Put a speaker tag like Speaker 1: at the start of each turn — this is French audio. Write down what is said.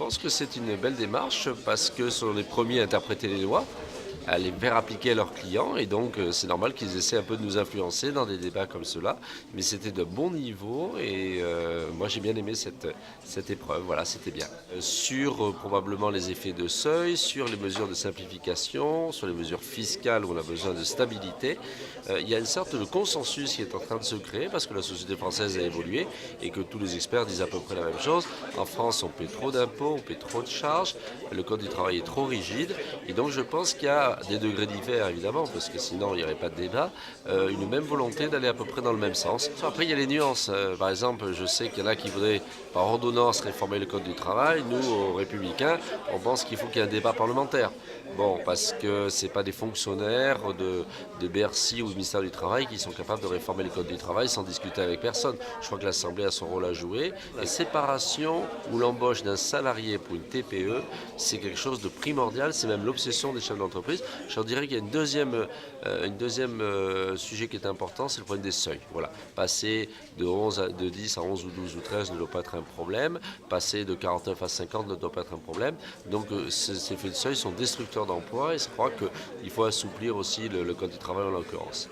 Speaker 1: pense que c'est une belle démarche parce que ce sont les premiers à interpréter les lois, à les faire appliquer à leurs clients et donc c'est normal qu'ils essaient un peu de nous influencer dans des débats comme cela. Mais c'était de bon niveau et moi j'ai bien aimé cette épreuve, voilà, c'était bien. Sur probablement les effets de seuil, sur les mesures de simplification, sur les mesures fiscales où on a besoin de stabilité, il y a une sorte de consensus qui est en train de se créer parce que la société française a évolué et que tous les experts disent à peu près la même chose. En France, on paie trop d'impôts, on paie trop de charges, le code du travail est trop rigide et donc je pense qu'il y a des degrés divers évidemment, parce que sinon il n'y aurait pas de débat, une même volonté d'aller à peu près dans le même sens. Après il y a les nuances, par exemple je sais qu'il y en a qui voudraient par ordonnance réformer le code du travail, nous aux Républicains on pense qu'il faut qu'il y ait un débat parlementaire. Bon, parce que ce n'est pas des fonctionnaires de Bercy ou du ministère du Travail qui sont capables de réformer le code du travail sans discuter avec personne. Je crois que l'Assemblée a son rôle à jouer. La séparation ou l'embauche d'un salarié pour une TPE, c'est quelque chose de primordial, c'est même l'obsession des chefs d'entreprise. Je dirais qu'il y a une deuxième sujet qui est important, c'est le problème des seuils. Voilà. Passer de 10 à 11 ou 12 ou 13 ne doit pas être un problème. Passer de 49 à 50 ne doit pas être un problème. Donc ces effets de seuil sont destructeurs d'emplois et je crois qu'il faut assouplir aussi le code du travail en l'occurrence.